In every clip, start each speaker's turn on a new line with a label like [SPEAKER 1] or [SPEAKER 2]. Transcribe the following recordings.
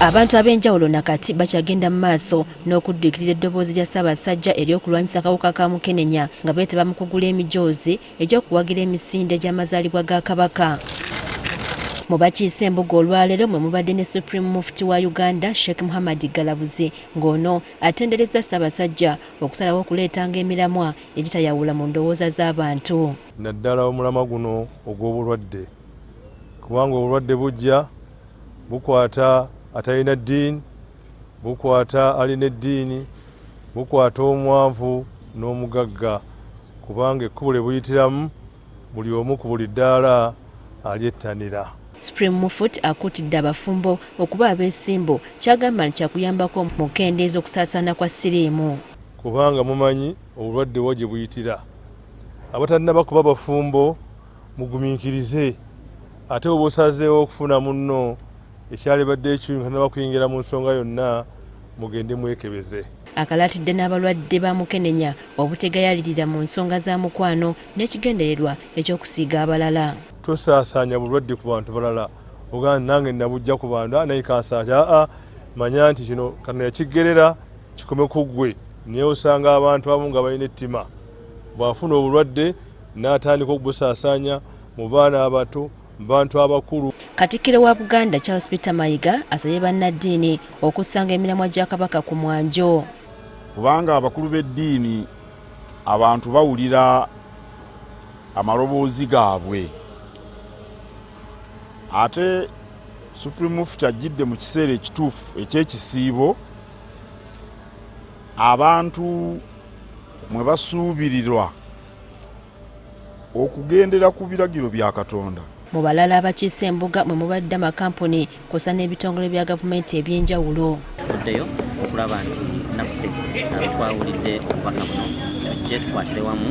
[SPEAKER 1] Abantu ab'enjawulo nakati bakyagenda mu maaso n'okudduukirira eddoboozi lya Ssabasajja ery'okulwanyisa kawuka ka mukenenya nga beetaba mu kugula emijoozi egy'okuwagira emisinde gy'amazalibwa ga Kabaka. Mu bakiise embuga olwaleero mwe mubadde ne Supreme MUFTI wa Uganda Sheikh Muhammad Galabuzi ng'ono atenderezza Ssabasajja okusalawo okuleetanga emiramwa egitayawula mu ndowooza z'abantu.
[SPEAKER 2] Naddala omulamwa guno ogw'obulwadde, kubanga obulwadde bujja bukwata atalina ddiini, bukwata alina eddiini, bukwata omwavu n'omugagga, kubanga ekkubo lye buyitiramu buli omu ku buli ddaala alyettanira.
[SPEAKER 1] Supreme MUFTI akuutidde abafumbo okuba abeesimbu kyagamba nti kyakuyambako mu kukendeeza okusaasaana kwa siriimu.
[SPEAKER 2] Kubanga mumanyi obulwadde wa gye buyitira. Abatalina kuba bafumbo mugumiikirize, ate oba osazeewo okufuna munno ekyalibadde ekibi nga nabakuyingira mu nsonga yonna mugende mwekebeze.
[SPEAKER 1] Akatalatide n'abalwadde ba mukenenya obutegayaalirira mu nsonga za mukwano n'ekigendererwa eky'okusiiga abalala.
[SPEAKER 2] Tosaasanya bulwadde ku bantu balala. Ogamba nange nabujja ku bantu naye kansaasanya, manya nti kino kano yakigerera kikome ku ggwe. Naye osanga abantu abamu nga balina ettima, bw'afuna obulwadde n'atandika okubusaasanya mu baana abato, mu bantu abakulu.
[SPEAKER 1] Katikkiro wa Buganda Charles Peter Mayiga asabye bannaddiini okussanga emiramwa gya Kabaka ku mwanjo.
[SPEAKER 3] Kubanga abakulu b'eddiini abantu bawulira amaloboozi gaabwe. Ate Supreme MUFTI ajjidde mu kiseera ekituufu eky'ekisiibo, abantu mwe basuubirirwa okugendera ku biragiro bya Katonda.
[SPEAKER 1] Mu balala abakiise embuga mwe mubadde amakampuni kw'ossa n'ebitongole bya gavumenti eby'enjawulo.
[SPEAKER 4] Tuddeyo okulaba nti naffe twawulidde obubaka buno tujje tukwatire wamu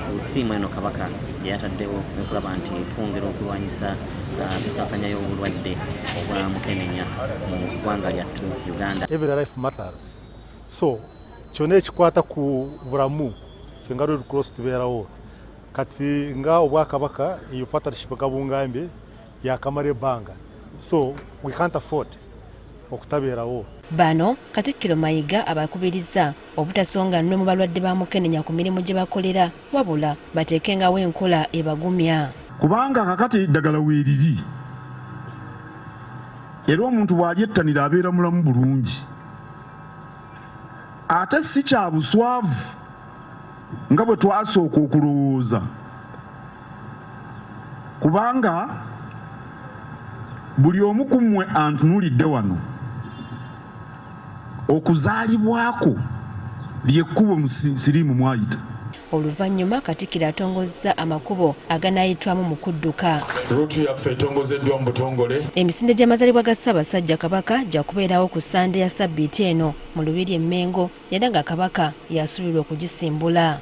[SPEAKER 4] ku ttiimu eno Kabaka gye yataddewo n'okulaba nti twongera okulwanyisa ensaasaanya y'obulwadde obwa mukenenya mu ggwanga lyattu Uganda.
[SPEAKER 5] Every life matters. So kyonna ekikwata ku bulamu ffe nga Red Cross tubeerawo. Kati nga obwakabaka iyo partnership kabungambe yakamala ebbanga, so we can't afford okutabeerawo.
[SPEAKER 1] Bano Katikkiro Mayiga abakubiriza obutasonga nnwe mu balwadde ba mukenenya ku mirimu gye bakolera wabula bateekengawo enkola ebagumya.
[SPEAKER 3] Kubanga kakati eddagala weeriri era omuntu bw'alyettanira abeera mulamu bulungi, ate si kya buswavu nga bwe twasooka okulowooza, kubanga buli omu ku mmwe antunuulidde wano okuzaalibwako ly'ekkubo siriimu mwayita.
[SPEAKER 1] Oluvannyuma Katikkiro atongozza amakubo aganaayitwamu mu kudduka.
[SPEAKER 6] Ruutu yaffe etongozeddwa mu butongole.
[SPEAKER 1] Emisinde gy'amazalibwa ga Ssabasajja Kabaka gya kubeerawo ku Sande ya Ssabbiiti eno mu Lubiri e Mengo, era nga Kabaka yasuubirwa okugisimbula.